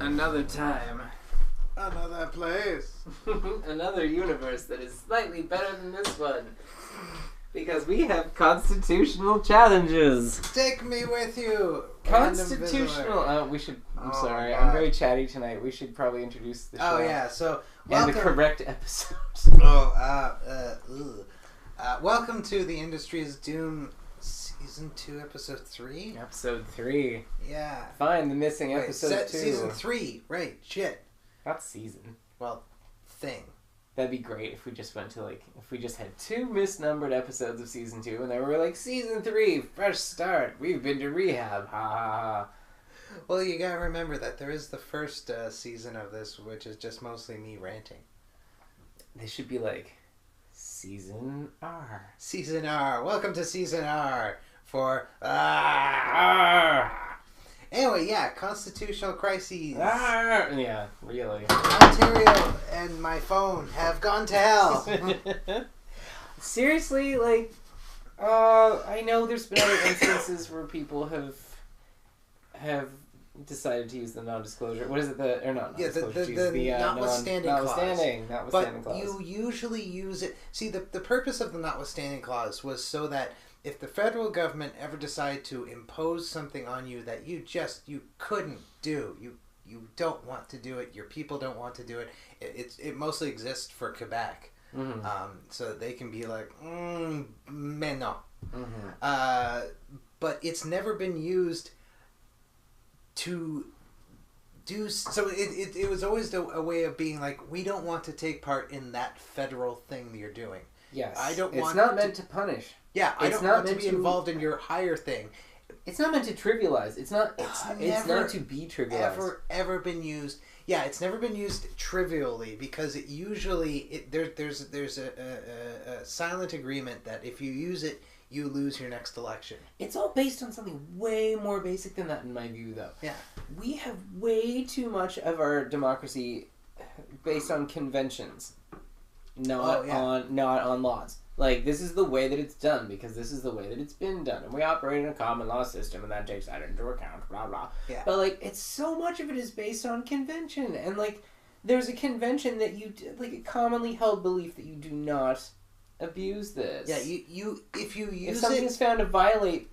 Another time. Another place. Another universe that is slightly better than this one. Because we have constitutional challenges. Take me with you. Constitutional. I'm sorry. God. I'm very chatty tonight. We should probably introduce the show. Oh yeah. So and welcome. the correct episode. Welcome to the Industry's Doom Season 2, Episode 3. Episode 3. Yeah. Find the missing episode 2. Season 3. Right. Shit. Not season. Well, thing. That'd be great if we just went to if we just had 2 misnumbered episodes of season 2 and then we were like, season 3, fresh start, we've been to rehab, ha ha ha. Well, you gotta remember that there is the first season of this, which is just mostly me ranting. They should be like, Season R. Season R. Welcome to Season R for Anyway, yeah, constitutional crises. Yeah, really. Ontario and my phone have gone to hell. Seriously, I know there's been other instances where people have decided to use the non-disclosure. What is it? The notwithstanding clause. But you usually use it. See, the purpose of the notwithstanding clause was so that if the federal government ever decided to impose something on you that you couldn't do, you don't want to do it, your people don't want to do it, it mostly exists for Quebec. Mm-hmm. So that they can be like, mais non. Mm-hmm. But it's never been used to do so. It was always a way of being like, we don't want to take part in that federal thing that you're doing. Yes, It's not meant to punish. Yeah, I don't want to be involved in your higher thing. It's not meant to trivialize. It's not to be trivialized. Ever been used? Yeah, it's never been used trivially because it usually there's a silent agreement that if you use it, you lose your next election. It's all based on something way more basic than that, in my view, though. Yeah, we have way too much of our democracy based on conventions, not on laws. Like, this is the way that it's done because this is the way that it's been done, and we operate in a common law system, and that takes that into account. Blah blah. Yeah. But it's so much of it is based on convention, and there's a convention that a commonly held belief that you do not abuse this. Yeah, if something is found to violate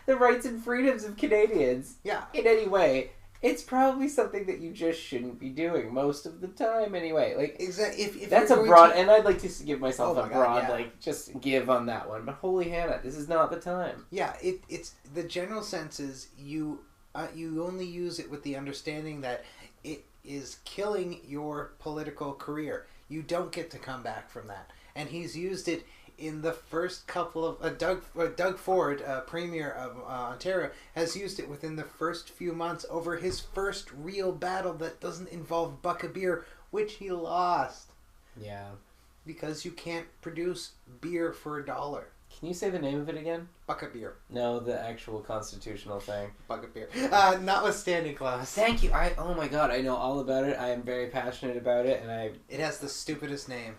the rights and freedoms of Canadians, yeah, in any way, it's probably something that you just shouldn't be doing most of the time anyway. Exactly. If that's a broad, and I'd like to give myself a broad, just give on that one. But holy Hannah, this is not the time. Yeah, it's the general sense is you only use it with the understanding that it is killing your political career. You don't get to come back from that. And he's used it in the first couple of... Doug Ford, Premier of Ontario, has used it within the first few months over his first real battle that doesn't involve buck of beer, which he lost. Yeah. Because you can't produce beer for $1. Can you say the name of it again? Buck of beer. No, the actual constitutional thing. Buck of beer. Notwithstanding clause. Thank you. Oh my god, I know all about it. I am very passionate about it, and It has the stupidest name.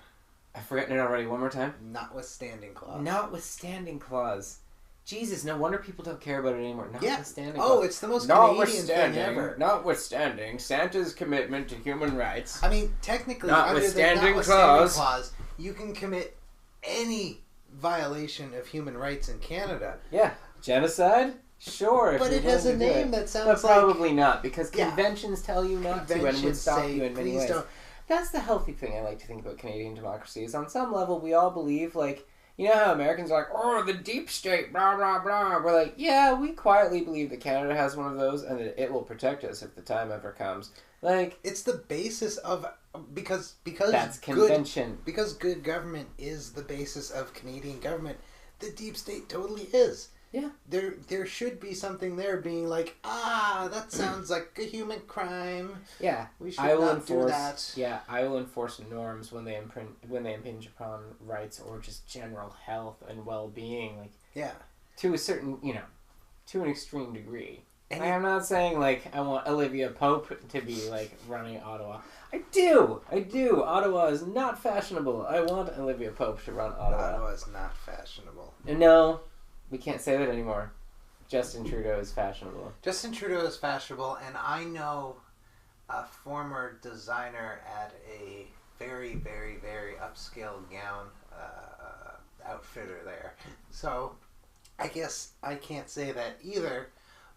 I've forgotten it already. One more time. Notwithstanding clause. Notwithstanding clause. Jesus, no wonder people don't care about it anymore. Notwithstanding clause. Oh, it's the most Canadian thing ever. Notwithstanding Santa's commitment to human rights. I mean, technically, notwithstanding clause, you can commit any violation of human rights in Canada. Yeah. Genocide? Sure. But it has a name that sounds like... But probably not, because conventions tell you not to and would stop you in many ways. Don't. That's the healthy thing I like to think about Canadian democracy, is on some level we all believe, you know how Americans are like, the deep state, blah, blah, blah. We're like, yeah, we quietly believe that Canada has one of those and that it will protect us if the time ever comes. It's the basis of... Because that's convention. Because good government is the basis of Canadian government, the deep state totally is. Yeah. There should be something there being like, that sounds like a human crime. Yeah. We should not do that. Yeah, I will enforce norms when they impinge upon rights or just general health and well-being. Yeah. To a certain, to an extreme degree. And I'm not saying, I want Olivia Pope to be, running Ottawa. I do! Ottawa is not fashionable. I want Olivia Pope to run Ottawa. Ottawa is not fashionable. No, we can't say that anymore. Justin Trudeau is fashionable. Justin Trudeau is fashionable, and I know a former designer at a very, very, very upscale gown outfitter there. So I guess I can't say that either.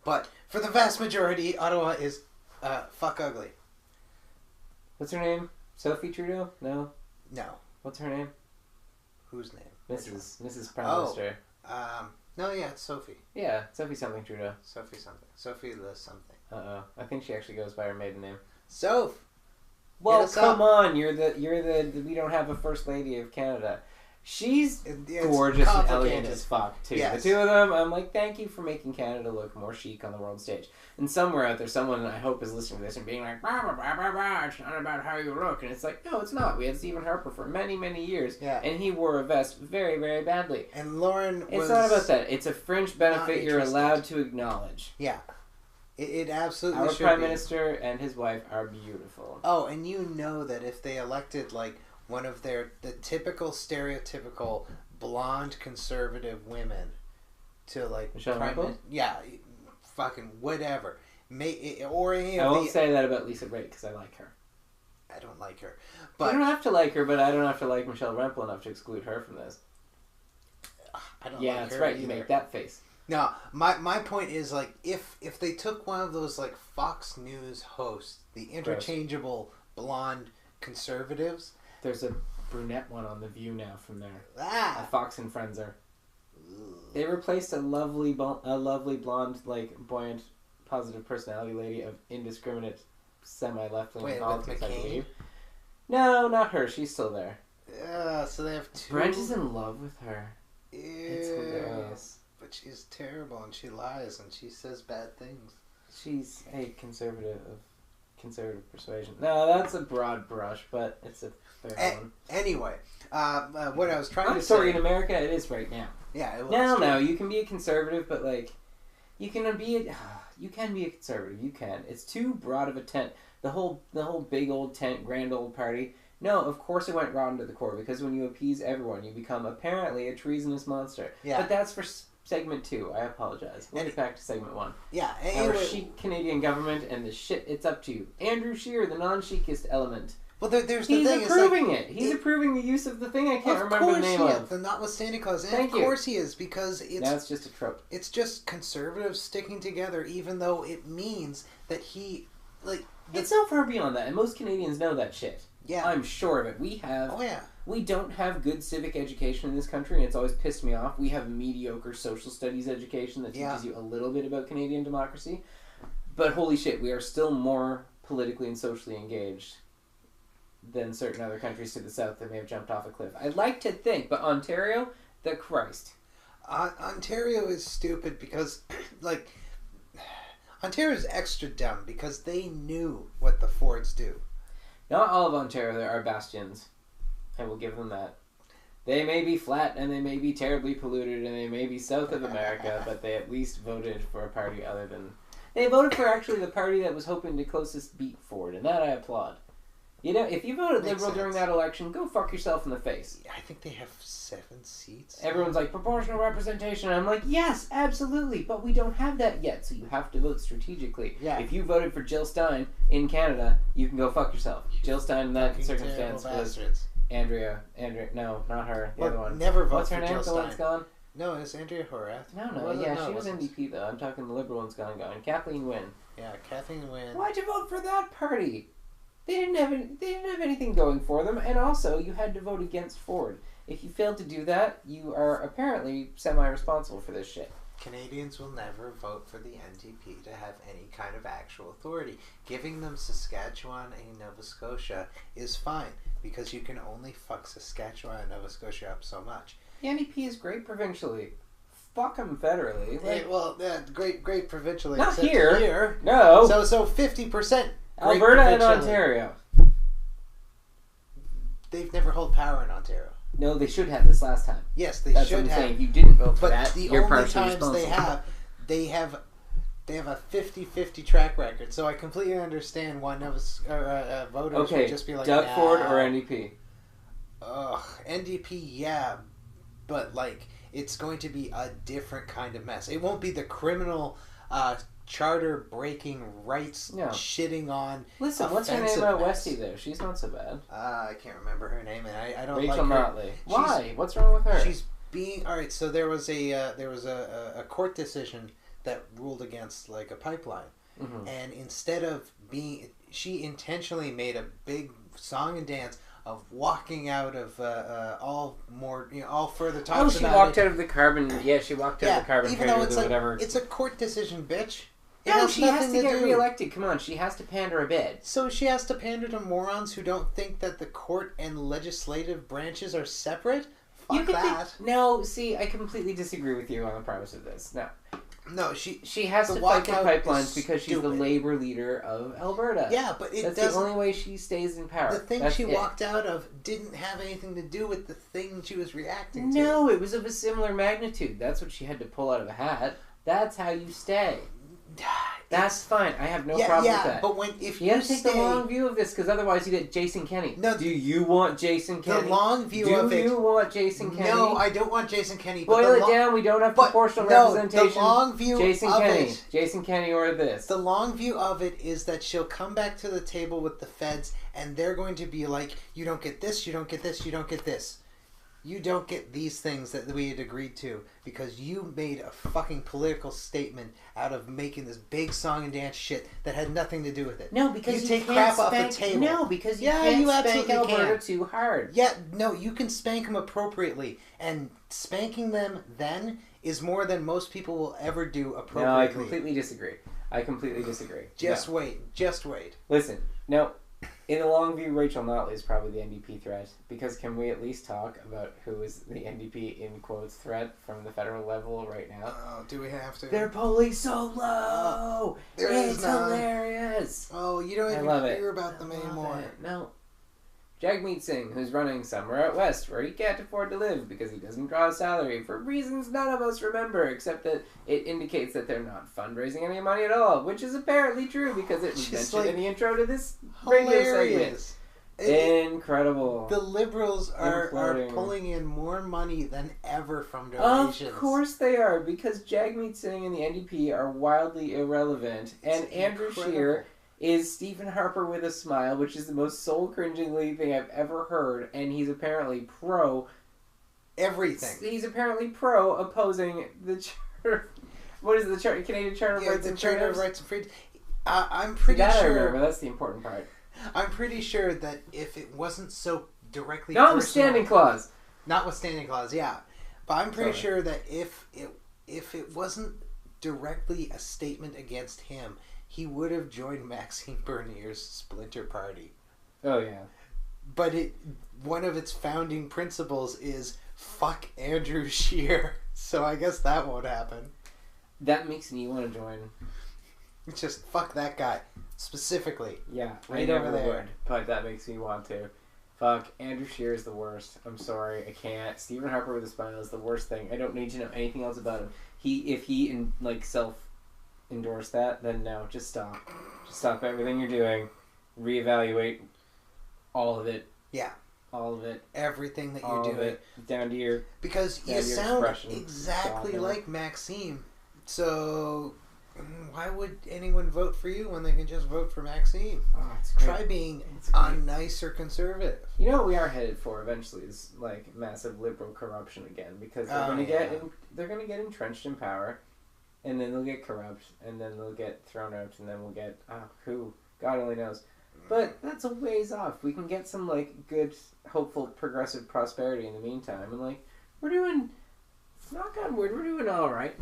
But for the vast majority, Ottawa is fuck ugly. What's her name? Sophie Trudeau? No. What's her name? Whose name? Mrs. Prime Minister. No, yeah, it's Sophie. Yeah, Sophie something Trudeau. Sophie something. Sophie the something. I think she actually goes by her maiden name. Soph. Well, come on, you're the we don't have a First Lady of Canada. She's gorgeous and elegant as fuck, too. Yes. The two of them, I'm like, thank you for making Canada look more chic on the world stage. And somewhere out there, someone I hope is listening to this and being like, bah, bah, bah, bah, bah, it's not about how you look. And it's like, no, it's not. We had Stephen Harper for many, many years. Yeah. And he wore a vest very, very badly. And Lauren was... It's not about that. It's a fringe benefit you're allowed to acknowledge. Yeah. It absolutely Our should be. Prime Minister and his wife are beautiful. Oh, and you know that if they elected, like, one of the typical, stereotypical, blonde, conservative women to, like... Michelle Rempel? Yeah, fucking whatever. Or any I of won't say that about Lisa Raitt, because I like her. I don't like her. But you don't have to like her, but I don't have to like Michelle Rempel enough to exclude her from this. I don't like her that's right, either. You make that face. No, my point is, like, if they took one of those, like, Fox News hosts, the interchangeable blonde conservatives... There's a brunette one on The View now from there. A Fox and Friends are. They replaced a lovely blonde, like, buoyant, positive personality lady of indiscriminate, semi-left-wing politics, I believe. No, not her. She's still there. So they have two... Brent is in love with her. Ew. It's hilarious. But she's terrible, and she lies, and she says bad things. She's a conservative persuasion. No, that's a broad brush, but it's a fair one. Anyway, what I was trying to say... I'm sorry, in America, it is right now. Yeah, it was. No, you can be a conservative, but, like, you can be a conservative. You can. It's too broad of a tent. The whole big old tent, grand old party. No, of course it went rotten to the core, because when you appease everyone, you become apparently a treasonous monster. Yeah. But that's for segment 2. I apologize. We'll get back to segment 1. Yeah. Our chic Canadian government and the shit it's up to. Andrew Scheer, the non-chicest element. Well, there's the thing. He's approving it. He's approving the use of the thing I can't remember the name of. Of course he is. The notwithstanding clause. And of course he is, because it's... Now it's just a trope. It's just conservatives sticking together, even though it means that he... like. It's so far beyond that, and most Canadians know that shit. Yeah. I'm sure of it. We have... Oh, yeah. We don't have good civic education in this country, and it's always pissed me off. We have mediocre social studies education that teaches you a little bit about Canadian democracy. But holy shit, we are still more politically and socially engaged than certain other countries to the south that may have jumped off a cliff. I'd like to think, but Ontario, the Christ. Ontario is stupid because, like, Ontario is extra dumb because they knew what the Fords do. Not all of Ontario, there are bastions. I will give them that. They may be flat, and they may be terribly polluted, and they may be south of America, but they at least voted for a party other than... They voted for actually the party that was hoping to closest beat Ford, and that I applaud. You know, if you voted Liberal during that election, go fuck yourself in the face. I think they have 7 seats. Everyone's like, proportional representation. And I'm like, yes, absolutely, but we don't have that yet, so you have to vote strategically. Yeah. If you voted for Jill Stein in Canada, you can go fuck yourself. Jill Stein in that circumstance was Andrea, no, not her, the other one. Never vote What's her for name? Jill The Stein. one that's gone? No, it's Andrea Horath. No, she was NDP though. I'm talking the Liberal one's gone. Kathleen Wynne. Yeah, Kathleen Wynne. Why'd you vote for that party? They didn't have anything going for them, and also you had to vote against Ford. If you failed to do that, you are apparently semi-responsible for this shit. Canadians will never vote for the NDP to have any kind of actual authority. Giving them Saskatchewan and Nova Scotia is fine, because you can only fuck Saskatchewan and Nova Scotia up so much. The NDP is great provincially. Fuck them federally. Great provincially. Not here. No. So 50%. Alberta and Ontario. They've never held power in Ontario. No, they should have this last time. Yes, they That's should what I'm have. Saying. If you didn't vote for that, the you're only partially times they have a 50-50 track record. So I completely understand why voters would just be like, Doug Ford or NDP? NDP, yeah, but like it's going to be a different kind of mess. It won't be the criminal charter breaking rights shitting on. Listen, what's her name out Westie though? She's not so bad. I can't remember her name, and I don't Rachel like her. Motley. Why? What's wrong with her? She's being all right. So there was a court decision that ruled against like a pipeline, and instead of being, she intentionally made a big song and dance of walking out of all further talks. Oh, she walked out of the carbon. Yeah, she walked out of the carbon. Even though it's like whatever. It's a court decision, bitch. No, she has to get reelected. Come on, she has to pander a bit. So she has to pander to morons who don't think that the court and legislative branches are separate? Fuck that. No, see, I completely disagree with you on the premise of this. No, she has to fight the pipelines because she's the labor leader of Alberta. Yeah, but that's the only way she stays in power. The thing she walked out of didn't have anything to do with the thing she was reacting to. No, it was of a similar magnitude. That's what she had to pull out of a hat. That's how you stay. That's fine. I have no problem with that. But you have to take the long view of this, because otherwise you get Jason Kenney. No, do you want Jason Kenney? The long view of it. Do you want Jason Kenney? No, I don't want Jason Kenney. Boil it down. We don't have proportional representation. The long view Jason of Kenney. it. Jason Kenney or this. The long view of it is that she'll come back to the table with the feds, and they're going to be like, "You don't get this. You don't get this. You don't get this. You don't get these things that we had agreed to because you made a fucking political statement out of making this big song and dance shit that had nothing to do with it." No, because you take can't crap spank, off the table. No, because you can't spank Alberta too hard. Yeah, no, you can spank them appropriately, and spanking them then is more than most people will ever do appropriately. No, I completely disagree. Just wait. Listen, no. In the long view, Rachel Notley is probably the NDP threat, because can we at least talk about who is the NDP in quotes threat from the federal level right now? Oh, do we have to? They're polling so low. It's hilarious. Oh, you don't even hear about them anymore. No. Jagmeet Singh, who's running somewhere out west where he can't afford to live because he doesn't draw a salary for reasons none of us remember, except that it indicates that they're not fundraising any money at all, which is apparently true because it was mentioned in the intro to this radio segment. Incredible. The Liberals are pulling in more money than ever from donations. Of course they are, because Jagmeet Singh and the NDP are wildly irrelevant, and Andrew Scheer is Stephen Harper with a smile, which is the most soul-cringingly thing I've ever heard, and he's apparently pro... everything. He's apparently pro opposing the charter... What is the Canadian Charter of Rights and Freedoms? the Charter of Rights and Freedoms. I'm pretty sure... I remember, that's the important part. I'm pretty sure that if it wasn't so directly Notwithstanding clause, yeah. But I'm pretty sure that if it wasn't directly a statement against him, he would have joined Maxime Bernier's Splinter Party. Oh, yeah. But one of its founding principles is fuck Andrew Scheer. So I guess that won't happen. That makes me want to join. It's just fuck that guy. Specifically. Yeah, right over there. Would, but that makes me want to. Fuck, Andrew Scheer is the worst. I'm sorry, I can't. Stephen Harper with a smile is the worst thing. I don't need to know anything else about him. If he self-endorse that, then no, just stop. Just stop everything you're doing. Reevaluate all of it. Yeah. All of it. Everything that you're doing. Down to your... Because you sound exactly like Maxime. So... why would anyone vote for you when they can just vote for Maxime? Oh, it's great. Try being a nicer conservative. You know what we are headed for eventually is like massive liberal corruption again, because they're going to get entrenched in power, and then they'll get corrupt, and then they'll get thrown out, and then we'll get who God only knows. But that's a ways off. We can get some like good, hopeful, progressive prosperity in the meantime, and like we're doing. Knock on wood, we're doing all right.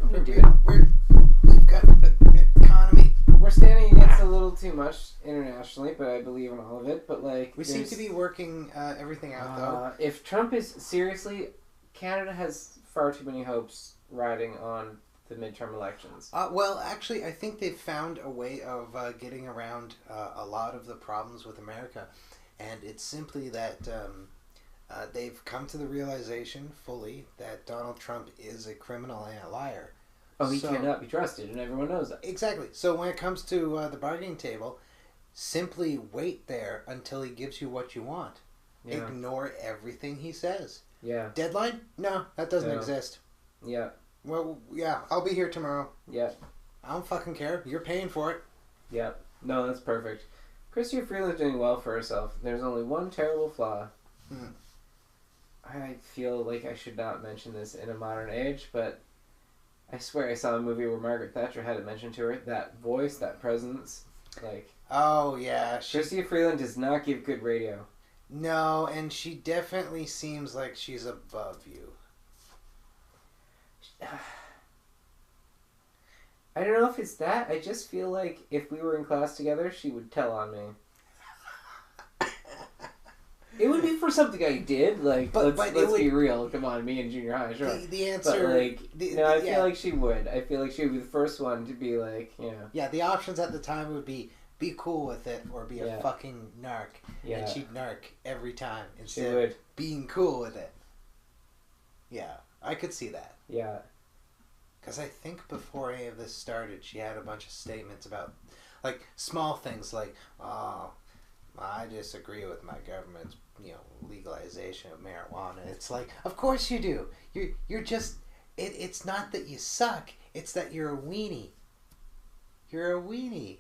We've got an economy. We're standing against a little too much internationally, but I believe in all of it. But like, we seem to be working everything out, though. If Trump is seriously, Canada has far too many hopes riding on the midterm elections. Well, actually, I think they've found a way of getting around a lot of the problems with America, and it's simply that. They've come to the realization fully that Donald Trump is a criminal and a liar. Oh, he cannot be trusted, and everyone knows that. Exactly. So when it comes to the bargaining table, simply wait there until he gives you what you want. Yeah. Ignore everything he says. Yeah. Deadline? No, that doesn't exist. Yeah. Well, yeah, I'll be here tomorrow. Yeah. I don't fucking care. You're paying for it. Yeah. No, that's perfect. Chrystia Freeland's doing well for herself. There's only one terrible flaw. I feel like I should not mention this in a modern age, but I swear I saw a movie where Margaret Thatcher had it mentioned to her. That voice, that presence, like... Oh, yeah. Chrystia Freeland does not give good radio. No, and she definitely seems like she's above you. I don't know if it's that. I just feel like if we were in class together, she would tell on me. It would be for something I did. Like, let's be real. Come on, me in junior high, sure. The answer... But, like, I feel like she would. I feel like she would be the first one to be like, you know... Yeah, the options at the time would be cool with it or be a fucking narc. Yeah. And she'd narc every time instead of being cool with it. Yeah, I could see that. Yeah. Because I think before any of this started, she had a bunch of statements about, like, small things like, oh, I disagree with my government's, legalization of marijuana. It's like, of course you do. You're just, it's not that you suck. It's that you're a weenie. You're a weenie.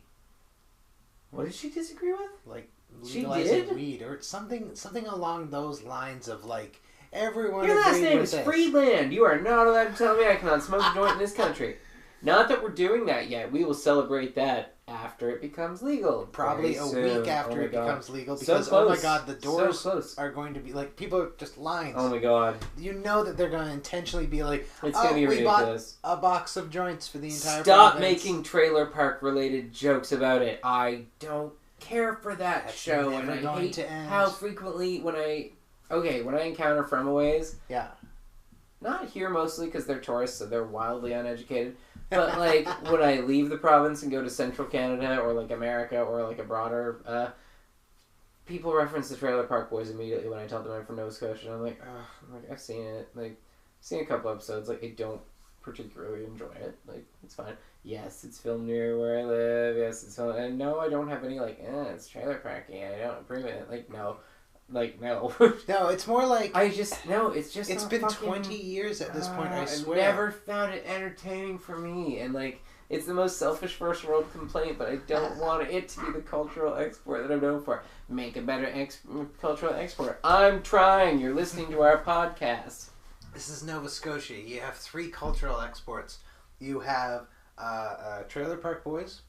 What did she disagree with? Like, legalizing weed or something along those lines of, like, everyone. Your last name is Friedland. You are not allowed to tell me I cannot smoke a joint in this country. Not that we're doing that yet. We will celebrate that after it becomes legal. Probably a week after it becomes legal. Because, oh my God, the doors are going to be, like, people are just lines. Oh my God. You know that they're going to intentionally be like, it's going to be ridiculous. Bought a box of joints for the entire Stop making trailer park related jokes about it. I don't care for that show. And I hate how frequently when I encounter Fremoways. Yeah. Not here mostly because they're tourists, so they're wildly uneducated. But, like, when I leave the province and go to central Canada or, like, America or, like, a broader... people reference the Trailer Park Boys immediately when I tell them I'm from Nova Scotia. And I'm like, I've seen it. Like, seen a couple episodes. Like, I don't particularly enjoy it. Like, it's fine. Yes, it's filmed near where I live. Yes, it's filmed... And no, I don't have any, like, it's trailer parking. I don't approve it. Like, no. Like, no. No, it's more like... It's been 20 years at this point, I swear. I never found it entertaining for me. And, like, it's the most selfish first world complaint, but I don't want it to be the cultural export that I'm known for. Make a better cultural export. I'm trying. You're listening to our podcast. This is Nova Scotia. You have 3 cultural exports. You have Trailer Park Boys.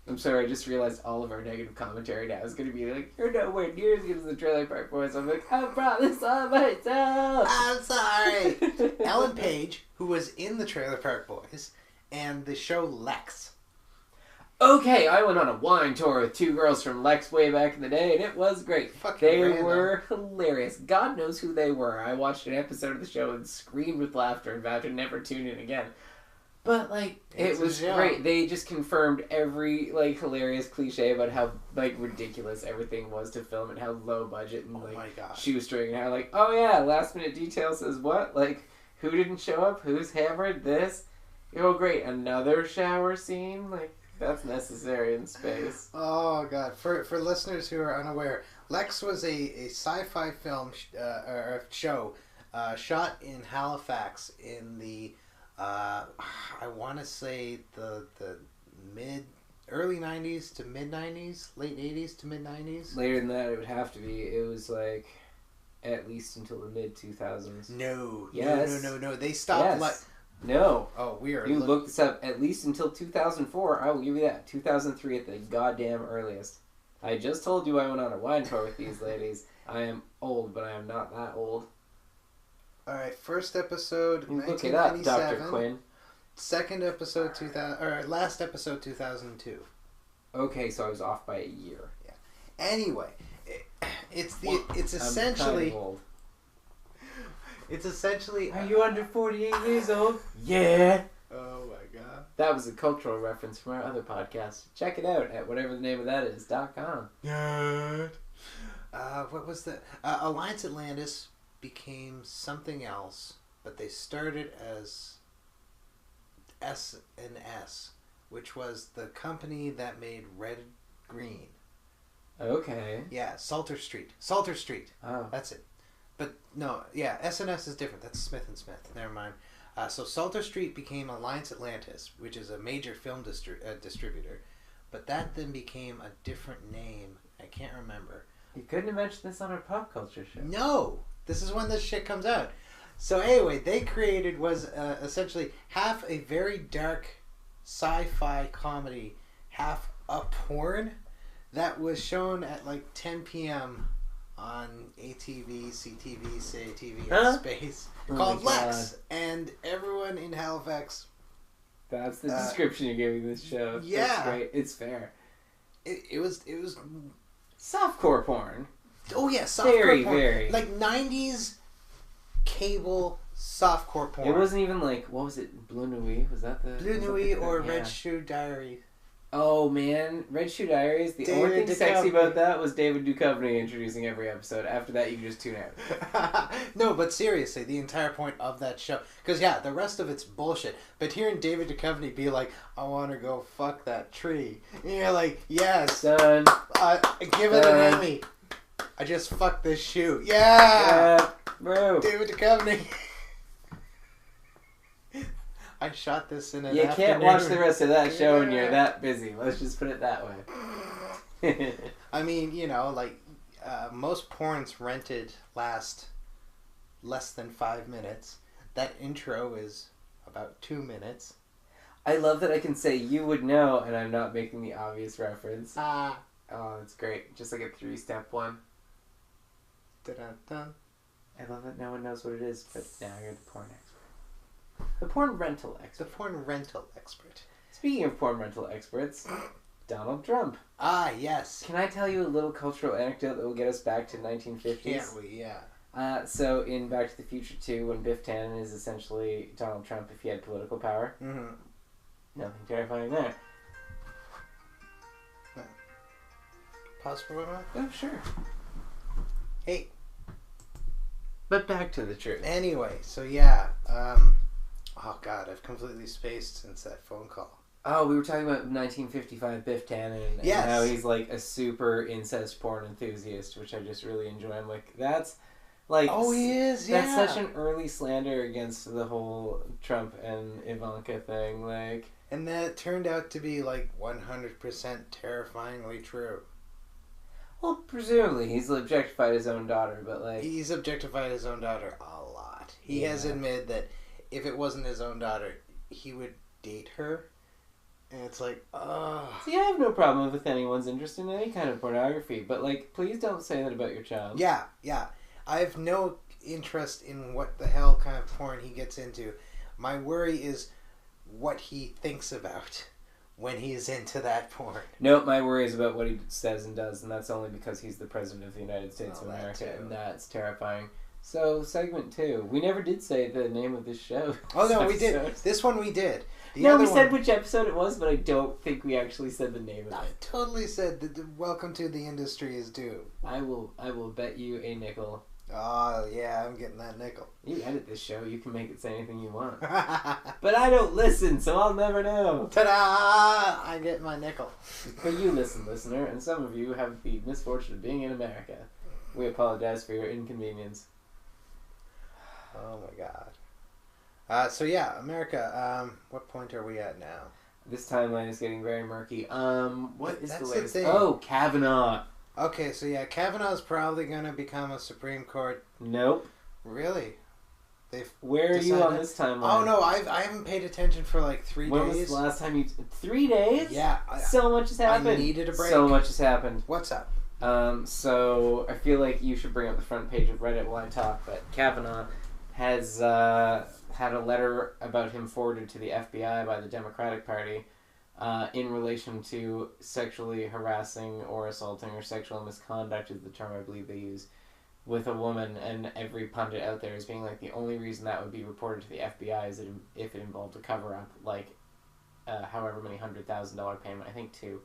I'm sorry, I just realized all of our negative commentary now is going to be like, you're nowhere near as good as the Trailer Park Boys. I'm like, I brought this on myself. I'm sorry. Ellen Page, who was in the Trailer Park Boys, and the show Lex. Okay, I went on a wine tour with 2 girls from Lex way back in the day, and it was great. They were hilarious. God knows who they were. I watched an episode of the show and screamed with laughter and vowed to never tune in again. But, like, it was great. They just confirmed every, like, hilarious cliche about how, like, ridiculous everything was to film and how low budget and, like, shoestring and how, like, oh yeah, last minute detail says what? Like, who didn't show up? Who's hammered? This? Oh, great. Another shower scene? Like, that's necessary in space. Oh, God. For listeners who are unaware, Lex was a sci-fi film or show shot in Halifax in the... I want to say the early 90s to mid 90s, late 80s to mid 90s. Later than that, it would have to be. It was like at least until the mid 2000s. No. Yes. No. They stopped. Yes. No. Oh, weird. You looked this up. At least until 2004. I will give you that. 2003 at the goddamn earliest. I just told you I went on a wine tour with these ladies. I am old, but I am not that old. Alright, first episode, look it up, Dr. Quinn. Second episode, last episode, 2002. Okay, so I was off by a year. Yeah. Anyway, it's essentially... I'm kind of old. It's essentially... Are you under 48 years old? Yeah! Oh my God. That was a cultural reference from our other podcast. Check it out at whatever the name of that is, .com. Yeah. What was the... Alliance Atlantis... became something else, but they started as S&S, which was the company that made Red Green. Okay. Yeah, Salter Street. Oh. That's it. But no, yeah, S&S is different. That's Smith & Smith. Never mind. So Salter Street became Alliance Atlantis, which is a major film distributor. But that then became a different name. I can't remember. You couldn't have mentioned this on our pop culture show. No! This is when this shit comes out. So anyway, they created was essentially half a very dark sci-fi comedy, half a porn that was shown at like 10 p.m. on ATV, CTV, CATV, and Space called Lex. And everyone in Halifax... That's the description you're giving this show. Yeah. That's great. It's fair. It was... Softcore porn. Oh yeah, softcore porn. Very. Like 90s cable softcore porn. It wasn't even like, what was it, Blue Nuit? Was that the... Blue Nuit or Red Shoe Diary. Oh man, Red Shoe Diaries. The only thing sexy about that was David Duchovny introducing every episode. After that, you can just tune out. No, but seriously, the entire point of that show, because yeah, the rest of it's bullshit. But hearing David Duchovny be like, "I want to go fuck that tree," and you're like, "Yes, done. Give it an Emmy. I just fucked this shoe." Yeah, bro. David Duchovny. I shot this in an afternoon. You can't watch the rest of that show when you're that busy. Let's just put it that way. I mean, you know, like, most porns rented last less than 5 minutes. That intro is about 2 minutes. I love that I can say you would know, and I'm not making the obvious reference. Oh, that's great. Just like a 3-step one. Dun-dun-dun. I love that no one knows what it is, but now you're the porn expert. The porn rental expert. The porn rental expert. Speaking of porn rental experts, Donald Trump. Ah, yes. Can I tell you a little cultural anecdote that will get us back to 1950s? Can't we? Yeah. So in Back to the Future 2, when Biff Tannen is essentially Donald Trump if he had political power, nothing terrifying there. Pause for a moment? Oh, sure. Hey. But back to the truth. Anyway, so yeah, oh god, I've completely spaced since that phone call. Oh, we were talking about 1955 Biff Tannen and how he's like a super incest porn enthusiast, which I just really enjoy. I'm like, that's like... Oh, he is, yeah. That's such an early slander against the whole Trump and Ivanka thing, like... And that turned out to be like 100% terrifyingly true. Well, presumably, he's objectified his own daughter, but like... He's objectified his own daughter a lot. He has admitted that if it wasn't his own daughter, he would date her. And it's like, See, I have no problem with anyone's interest in any kind of pornography, but like, please don't say that about your child. Yeah. I have no interest in what the hell kind of porn he gets into. My worry is what he thinks about when he's into that porn. No, my worry is about what he says and does, and that's only because he's the President of the United States of America, and that's terrifying. So, segment 2. We never did say the name of this show. Oh, no, we did. This one we did. We said which episode it was, but I don't think we actually said the name of it. I totally said that Welcome to the Industry is due. I will bet you a nickel. Oh, yeah, I'm getting that nickel. You edit this show, you can make it say anything you want. But I don't listen, so I'll never know. Ta-da! I get my nickel. But you listen, listener, and some of you have the misfortune of being in America. We apologize for your inconvenience. Oh my god. So yeah, America, what point are we at now? This timeline is getting very murky. What is the latest? The thing. Oh, Kavanaugh. Okay, so yeah, Kavanaugh's probably going to become a Supreme Court. Nope. Really? Where are you on this timeline? Oh no, I haven't paid attention for like 3 days. When was the last time you... 3 days? Yeah. So much has happened. I needed a break. So much has happened. What's up? So I feel like you should bring up the front page of Reddit while I talk, but Kavanaugh has had a letter about him forwarded to the FBI by the Democratic Party in relation to sexually harassing or assaulting or sexual misconduct is the term I believe they use, with a woman, and every pundit out there is being like, the only reason that would be reported to the FBI is if it involved a cover-up, like however many $100,000 payment, I think 2.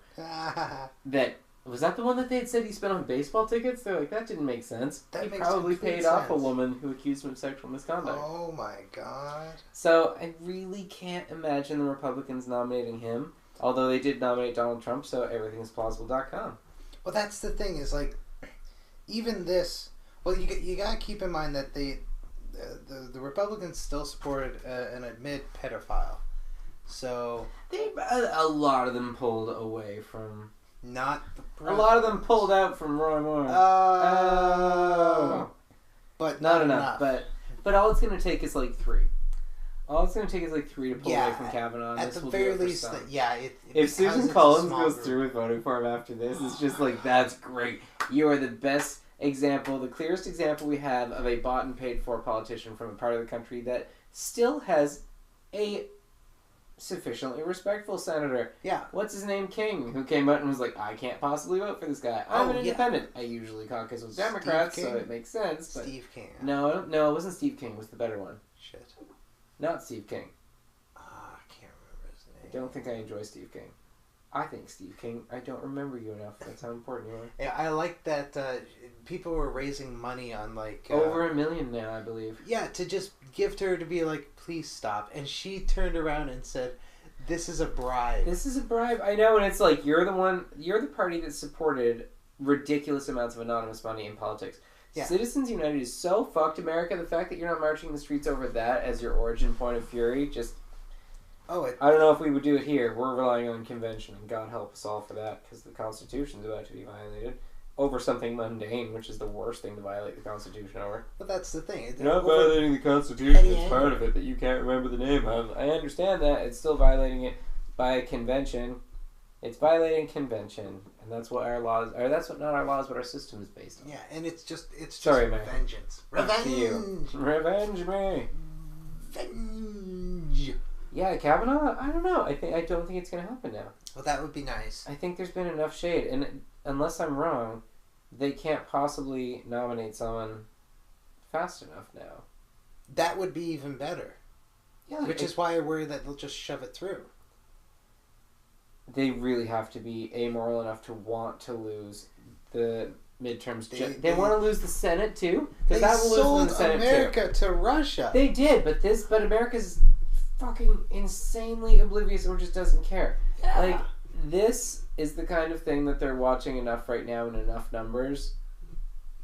Was that the one that they had said he spent on baseball tickets? They're like, that didn't make sense. He probably paid off a woman who accused him of sexual misconduct. Oh my god. So I really can't imagine the Republicans nominating him, although they did nominate Donald Trump, so everythingsplausible.com. Well, that's the thing, is like, even this, well, you got to keep in mind that the Republicans still supported an admitted pedophile. So a lot of them pulled away from. Not the president. A lot of them pulled out from Roy Moore. But not enough. But all it's going to take is like 3. All it's going to take is like 3 to pull away from Kavanaugh. At the very least, if Susan Collins goes through with voting for him after this, it's just like, that's great. You are the best example, the clearest example we have of a bought and paid for politician from a part of the country that still has a sufficiently respectful senator. Yeah. What's his name? King, who came out and was like, I can't possibly vote for this guy. I'm an independent. I usually caucus with Democrats, so it makes sense. But Steve King. No, it wasn't Steve King. It was the better one. Shit. Not Steve King. I can't remember his name. I don't think I enjoy Steve King. I think Steve King, I don't remember you enough. That's how important you are. Yeah, I like that people were raising money on like... over $1 million now, I believe. Yeah, to just give to her to be like, please stop. And she turned around and said, this is a bribe. This is a bribe. I know, and it's like, you're the party that supported ridiculous amounts of anonymous money in politics. Yeah. Citizens United is so fucked, America. The fact that you're not marching the streets over that as your origin point of fury, just... I don't know if we would do it here. We're relying on convention, and God help us all for that, because the Constitution's about to be violated over something mundane, which is the worst thing to violate the Constitution over. But that's the thing. You're not violating the Constitution. It's part of it that you can't remember the name of. I understand that. It's still violating it by convention. It's violating convention, and that's what our laws are. That's what not our laws, but our system is based on. Yeah, and it's just vengeance. Revenge. Revenge me. Revenge. Yeah, Kavanaugh. I don't know. I don't think it's going to happen now. Well, that would be nice. I think there's been enough shade, and unless I'm wrong, they can't possibly nominate someone fast enough now. That would be even better. Yeah, which is why I worry that they'll just shove it through. They really have to be amoral enough to want to lose the midterms. They want to lose the Senate too, because that will lose the Senate America to Russia. They did, but America's fucking insanely oblivious or just doesn't care. Yeah. Like, this is the kind of thing that they're watching enough right now in enough numbers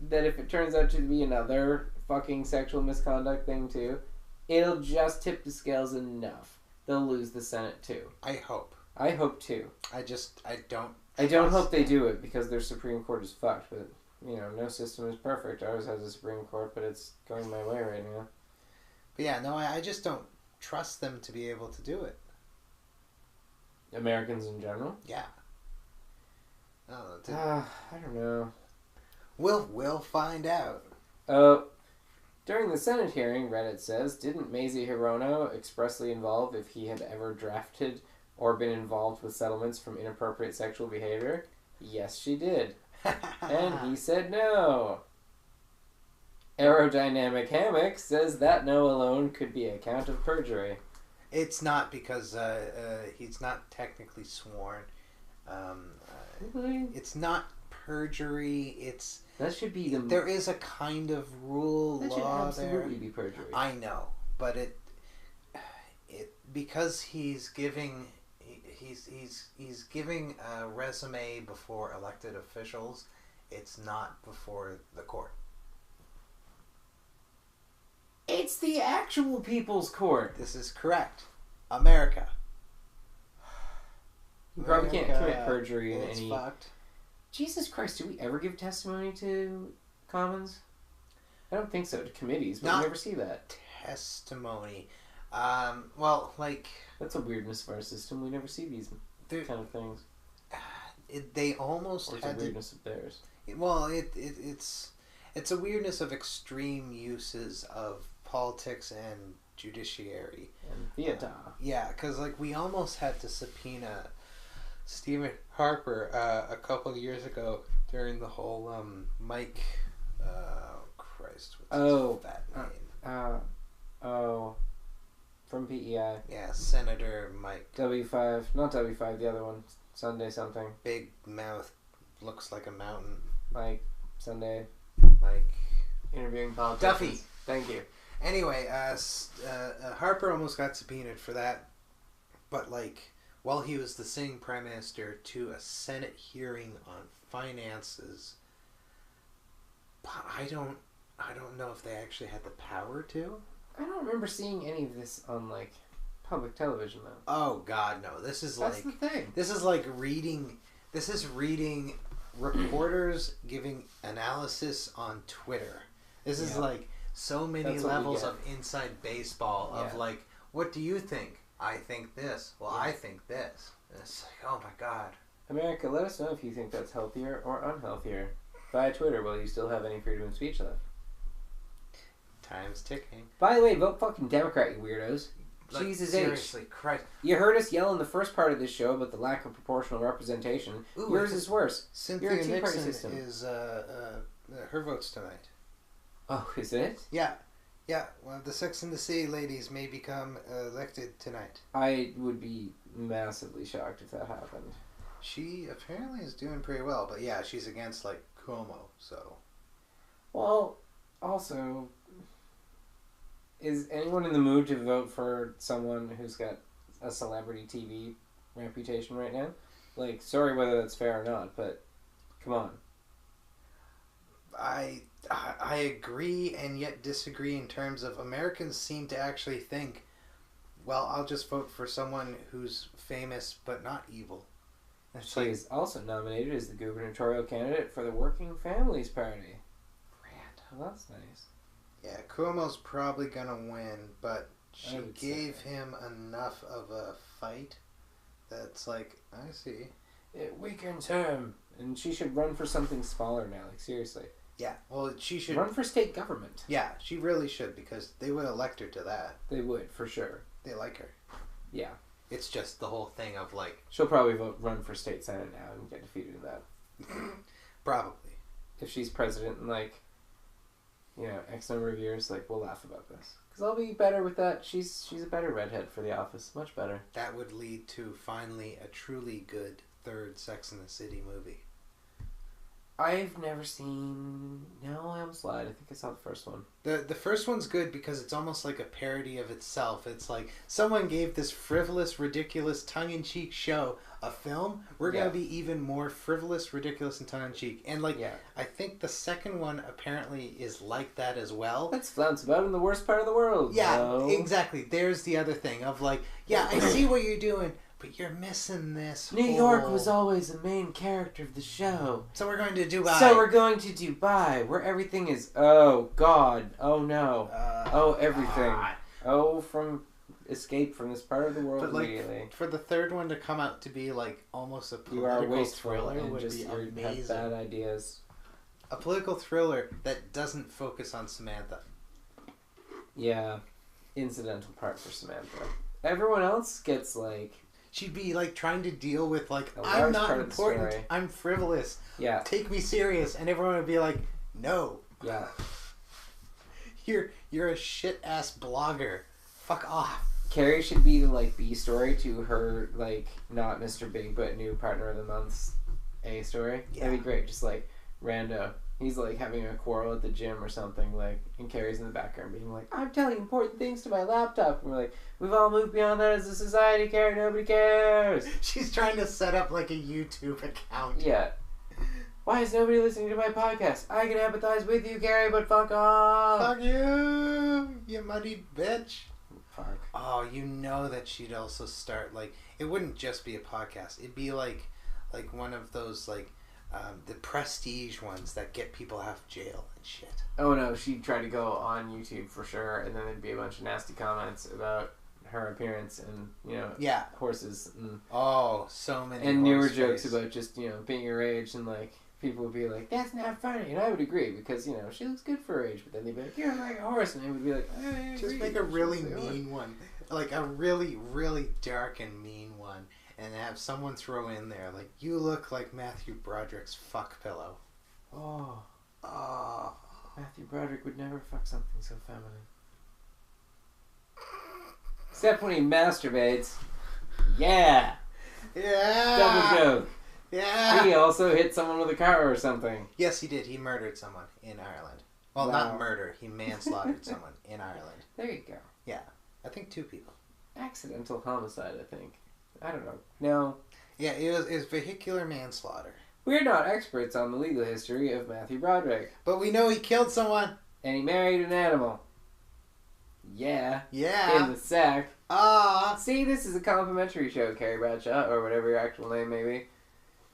that if it turns out to be another fucking sexual misconduct thing too, it'll just tip the scales enough. They'll lose the Senate too. I hope. I hope too. I don't hope they do it because their Supreme Court is fucked, but no system is perfect. Ours has a Supreme Court, but it's going my way right now. But yeah, no, I just don't trust them to be able to do it. Americans in general? Yeah. I don't know. We'll find out. During the Senate hearing, Reddit says, didn't Mazie Hirono expressly involve if he had ever drafted or been involved with settlements from inappropriate sexual behavior? Yes, she did. And he said no. Aerodynamic Hammock says that no alone could be a count of perjury. It's not because he's not technically sworn. Really? It's not perjury. That should be there is a kind of rule that law should absolutely be perjury. I know, but it because he's giving a resume before elected officials. It's not before the court. It's the actual people's court. This is correct. America. You probably can't commit perjury in any... fucked. Jesus Christ, do we ever give testimony to Commons? I don't think so. To committees, but we never see that. Testimony. Well, like... That's a weirdness of our system. We never see these kind of things. They almost had a weirdness of theirs. Well, it's a weirdness of extreme uses of politics and judiciary. And theater. Yeah, because like we almost had to subpoena Stephen Harper a couple of years ago during the whole Mike. Christ, what's that name? From PEI. Yeah, Senator Mike. W5, not W5, the other one. Sunday something. Big mouth, looks like a mountain. Mike, Sunday. Mike. Interviewing politicians. Duffy. Thank you. Anyway, Harper almost got subpoenaed for that, but like while he was the sitting prime minister to a Senate hearing on finances, I I don't know if they actually had the power to. I don't remember seeing any of this on, like, public television, though. Oh, God, no. This is That's the thing. This is like reading... This is reading reporters giving analysis on Twitter. This is, like, so many levels of inside baseball of, like, what do you think? I think this. Well, I think this. It's like, oh, my God. America, let us know if you think that's healthier or unhealthier. Via Twitter, will you still have any freedom of speech left? Time's ticking. By the way, vote fucking Democrat, you weirdos. Like, Jesus seriously, H. Christ. You heard us yell in the first part of this show about the lack of proportional representation. Ooh, yours is worse. Cynthia Nixon is, her vote's tonight. Oh, is it? Yeah. Yeah, well, the Sex and the City ladies may become elected tonight. I would be massively shocked if that happened. She apparently is doing pretty well, but yeah, she's against, like, Cuomo, so... Well, also... Is anyone in the mood to vote for someone who's got a celebrity TV reputation right now? Like, sorry whether that's fair or not, but come on. I agree and yet disagree in terms of Americans seem to actually think, well, I'll just vote for someone who's famous but not evil. She is also nominated as the gubernatorial candidate for the Working Families Party. Well, that's nice. Yeah, Cuomo's probably gonna win, but she gave him enough of a fight that's like, I see. It weakens him. And she should run for something smaller now, like, seriously. Yeah, well, she should... Run for state government. Yeah, she really should, because they would elect her to that. They would, for sure. They like her. Yeah. It's just the whole thing of, like... She'll probably run for state senate now and get defeated in that. Probably. If she's president in, like... you know, X number of years, like, we'll laugh about this. Because I'll be better with that. She's a better redhead for the office. Much better. That would lead to, finally, a truly good third Sex and the City movie. I've never seen... No, I almost lied. I think I saw the first one. The first one's good because it's almost like a parody of itself. It's like, someone gave this frivolous, ridiculous, tongue-in-cheek show a film. We're going to be even more frivolous, ridiculous, and tongue-in-cheek. And, like, I think the second one apparently is like that as well. That's flounce about in the worst part of the world. Yeah, exactly. There's the other thing of, like, yeah, I see what you're doing, but you're missing this New York was always the main character of the show. So we're going to Dubai. So we're going to Dubai, where everything is, oh, God, oh, no, oh, everything. Oh, from escape from this part of the world immediately. Like, for the third one to come out to be, like, almost a political thriller would be amazing. Have bad ideas. A political thriller that doesn't focus on Samantha. Yeah, incidental part for Samantha. Everyone else gets, like... She'd be, like, trying to deal with, like, I'm not important, I'm frivolous. Yeah. Take me serious. And everyone would be like, no. Yeah. You're a shit-ass blogger. Fuck off. Carrie should be the, like, B story to her, like, not Mr. Big, but new partner of the month's A story. Yeah. That'd be great. Just, like, rando. He's, like, having a quarrel at the gym or something, like, and Carrie's in the background being like, I'm telling important things to my laptop. And we're like, we've all moved beyond that as a society, Carrie. Nobody cares. She's trying to set up, like, a YouTube account. Yeah. Why is nobody listening to my podcast? I can empathize with you, Carrie, but fuck off. Fuck you muddy bitch. Fuck. Oh, you know that she'd also start, like, it wouldn't just be a podcast. It'd be, like one of those, like, the prestige ones that get people out of jail and shit. Oh no, she'd try to go on YouTube for sure, and then there'd be a bunch of nasty comments about her appearance and, you know, horses. And, so many and newer jokes about just, you know, being her age, and, like, people would be like, that's not funny, and I would agree, because, you know, she looks good for her age, but then they'd be like, you're like a horse, and I would be like, I agree. Just make a really mean one. Like, a really, really dark and mean one. And have someone throw in there, like, you look like Matthew Broderick's fuck pillow. Oh. Matthew Broderick would never fuck something so feminine. Except when he masturbates. Yeah. Yeah. Double joke. Yeah. He also hit someone with a car or something. Yes, he did. He murdered someone in Ireland. Well, not murder. He manslaughtered someone in Ireland. There you go. Yeah. I think 2 people. Accidental homicide, I think. I don't know. No. Yeah, it was vehicular manslaughter. We're not experts on the legal history of Matthew Broderick. But we know he killed someone. And he married an animal. Yeah. Yeah. In the sack. See, this is a complimentary show, Carrie Bradshaw, or whatever your actual name may be.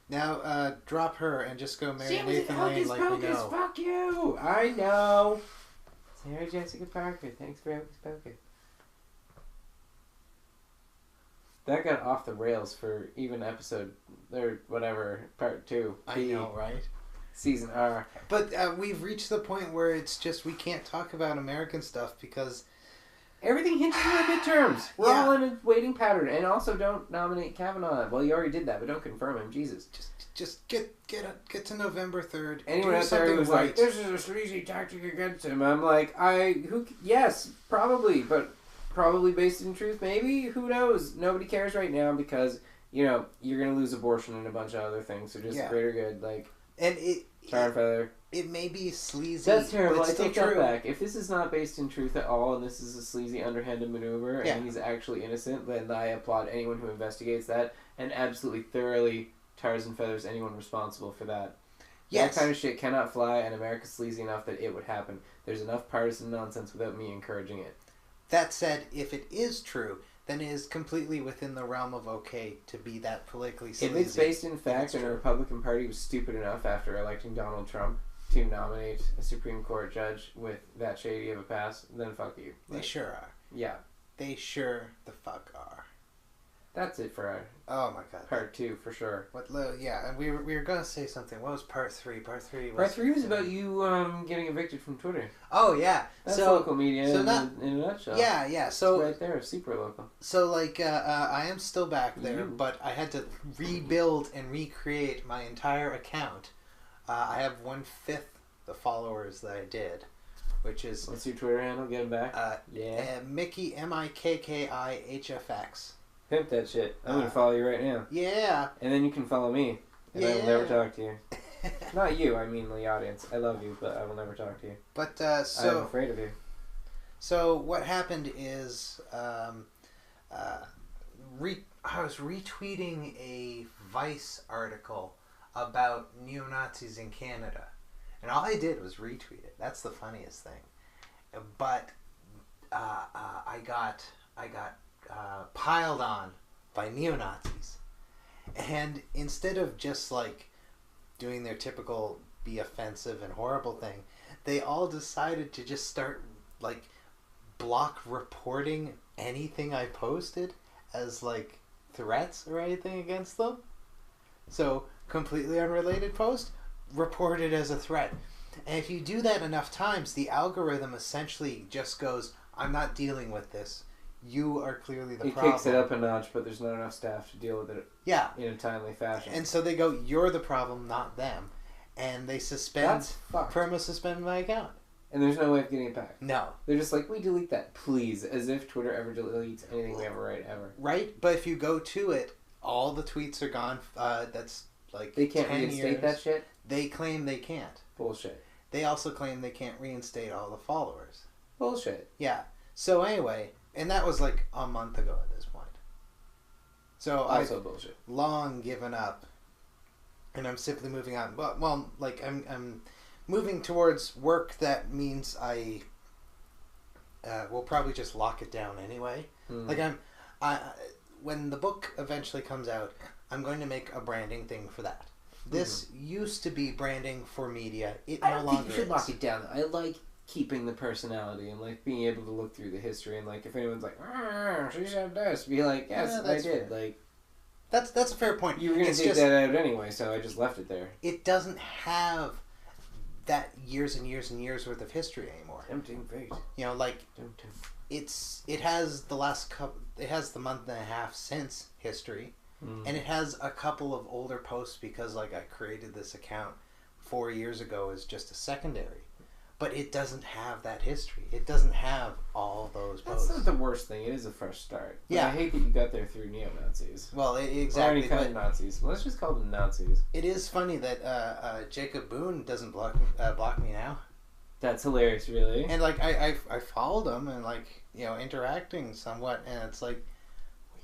Now, drop her and just go marry Nathan Lane like we know. Fuck you! I know! Sarah Jessica Parker, thanks for Hocus Pocus. That got off the rails for even episode, or whatever, part 2. I know, right? Season R. But we've reached the point where it's just, we can't talk about American stuff because... Everything hinges on the midterms. We're all in a waiting pattern. And also don't nominate Kavanaugh. Well, you already did that, but don't confirm him. Jesus. Just get to November 3rd. Anyone out there who's like, this is a sleazy tactic against him. I'm like, yes, probably, but probably based in truth, maybe? Who knows? Nobody cares right now because, you're going to lose abortion and a bunch of other things. So just greater good, like... And tar and feather. It may be sleazy. That's terrible. I take that back. If this is not based in truth at all, and this is a sleazy, underhanded maneuver, and he's actually innocent, then I applaud anyone who investigates that and absolutely thoroughly tars and feathers anyone responsible for that. Yes. That kind of shit cannot fly, and America's sleazy enough that it would happen. There's enough partisan nonsense without me encouraging it. That said, if it is true, then it is completely within the realm of okay to be that politically sleazy. If it's based in fact, and the Republican Party was stupid enough after electing Donald Trump to nominate a Supreme Court judge with that shady of a past, then fuck you. They sure are. Yeah. They sure the fuck are. That's it for oh my god. Part 2 for sure. Yeah, and we were gonna say something. What was part 3? Part 3 was about you getting evicted from Twitter. Oh yeah. That's local media in a nutshell. Yeah. So it's right there, super local. So I am still back there, but I had to rebuild and recreate my entire account. I have 1/5 the followers that I did, which is... What's your Twitter handle? Get him back. Mikki, MIKKIHFX. Pimp that shit. I'm going to follow you right now. Yeah. And then you can follow me. And I will never talk to you. Not you, I mean the audience. I love you, but I will never talk to you. But, I'm afraid of you. So, what happened is, I was retweeting a Vice article about neo-Nazis in Canada. And all I did was retweet it. That's the funniest thing. But, I got piled on by neo-Nazis. And instead of just doing their typical be offensive and horrible thing, they all decided to just start block reporting anything I posted as threats or anything against them. So completely unrelated post, reported as a threat. And if you do that enough times, the algorithm essentially just goes, I'm not dealing with this. You are clearly the problem. It kicks it up a notch, but there's not enough staff to deal with it in a timely fashion. And so they go, you're the problem, not them. And they perma-suspend my account. And there's no way of getting it back. No. They're just like, we delete that, please. As if Twitter ever deletes anything we ever write, ever. Right? But if you go to it, all the tweets are gone. That's they can't reinstate that shit? They claim they can't. Bullshit. They also claim they can't reinstate all the followers. Bullshit. Yeah. So anyway, and that was a month ago at this point. So also bullshit. Long given up, and I'm simply moving on. Well, I'm moving towards work that means I will probably just lock it down anyway. When the book eventually comes out, I'm going to make a branding thing for that. This used to be branding for media. It no longer is. I think you should lock it down. I like keeping the personality and being able to look through the history and if anyone's she said this, be like, yes, I did. Fair. That's a fair point. You were going to take that out anyway, so I just left it there. It doesn't have that years and years and years worth of history anymore. Tempting fate. It has the month and a half since history. And it has a couple of older posts because I created this account 4 years ago as just a secondary. But it doesn't have that history. It doesn't have all those posts. That's not the worst thing. It is a fresh start. But I hate that you got there through neo-Nazis. Well, exactly. Or any kind of Nazis. Let's just call them Nazis. It is funny that Jacob Boone doesn't block me now. That's hilarious, really. And I followed him and interacting somewhat, and it's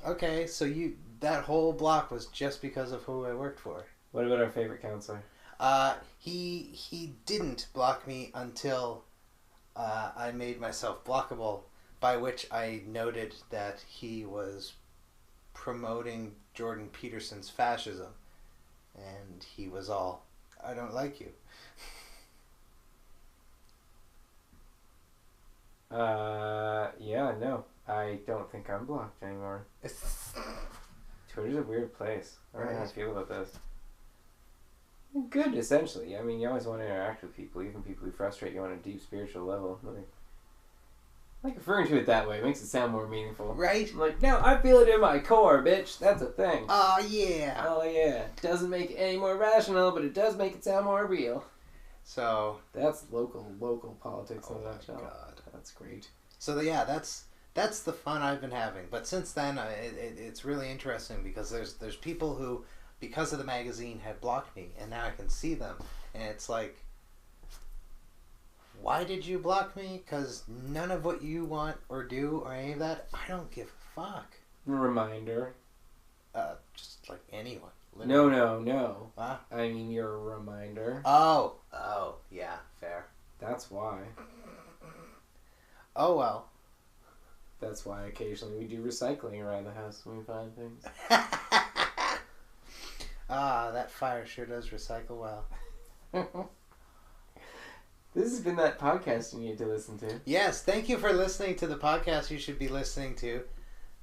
okay, so that whole block was just because of who I worked for. What about our favorite counselor? He didn't block me until I made myself blockable, by which I noted that he was promoting Jordan Peterson's fascism, and he was all, "I don't like you." Yeah, no. I don't think I'm blocked anymore. Twitter's a weird place. I don't know how I feel about this. Good, essentially. I mean, you always want to interact with people, even people who frustrate you on a deep spiritual level. Like referring to it that way makes it sound more meaningful. Right? I'm like, no, I feel it in my core, bitch. That's a thing. Oh, yeah. Oh, yeah. Doesn't make it any more rational, but it does make it sound more real. So... That's local politics in a nutshell. God. That's great. So, yeah, that's the fun I've been having. But since then, it's really interesting because there's people who, because of the magazine, had blocked me, and now I can see them. And it's like, why did you block me? Because none of what you want or do or any of that, I don't give a fuck. Reminder. Just like anyone. Literally. No. Huh? I mean, you're a reminder. Oh, yeah, fair. That's why. Oh, well. That's why occasionally we do recycling around the house when we find things. That fire sure does recycle well. This has been that podcast you need to listen to. Yes, thank you for listening to the podcast you should be listening to.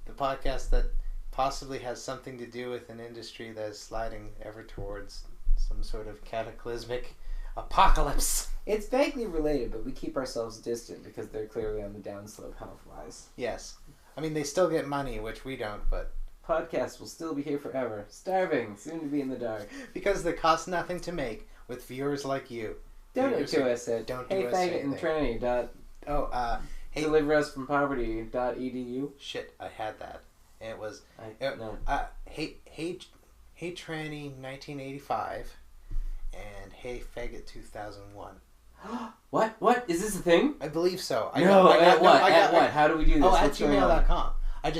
The podcast that possibly has something to do with an industry that is sliding ever towards some sort of cataclysmic apocalypse. It's vaguely related, but we keep ourselves distant because they're clearly on the downslope health-wise. Yes. I mean, they still get money, which we don't, but... Podcasts will still be here forever. Starving, soon to be in the dark. Because they cost nothing to make with viewers like you. Donate to us at deliverusfrompoverty.edu. Shit, I had that. And it was... Hey Tranny 1985 and Hey Faggot 2001. What? Is this a thing? I believe so. What? How do we do this? At gmail.com. I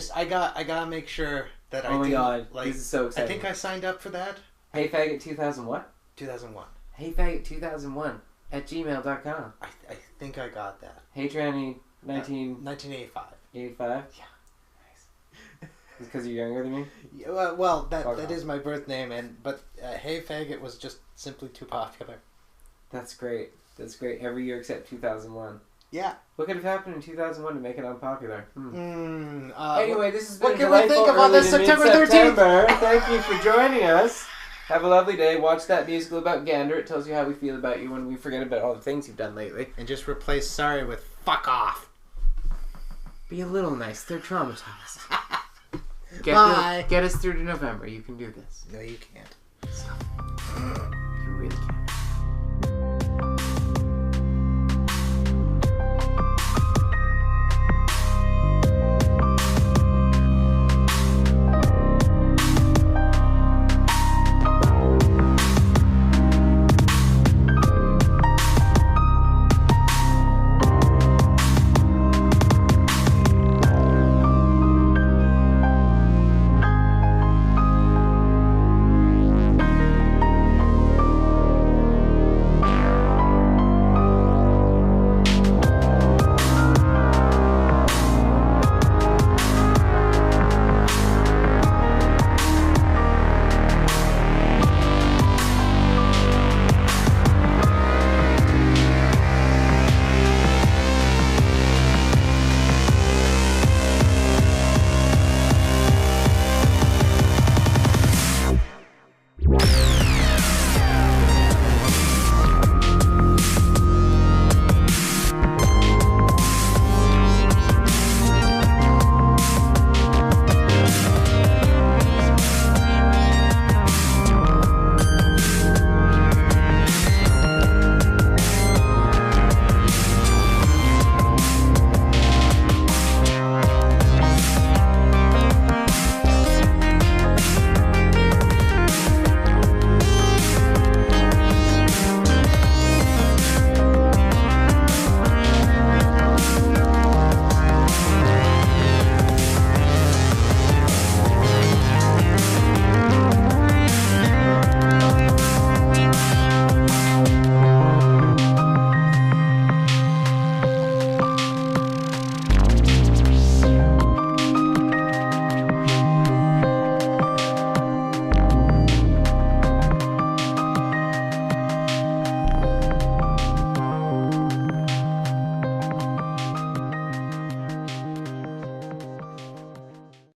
gotta make sure that I my god, this is so exciting. I think I signed up for that. Hey Faggot 2000 what? 2001. Hey Faggot 2001 at gmail.com. I think I got that. Hey Tranny 1985. 85? Yeah. Nice. Because you're younger than me? Yeah, well, that is my birth name, but Hey Faggot was just simply too popular. That's great. Every year except 2001. Yeah. What could have happened in 2001 to make it unpopular? Anyway, this has been what can we think about this September 13th? Thank you for joining us. Have a lovely day. Watch that musical about Gander. It tells you how we feel about you when we forget about all the things you've done lately. And just replace sorry with fuck off. Be a little nice. They're traumatized. Bye. Get us through to November. You can do this. No, you can't. So.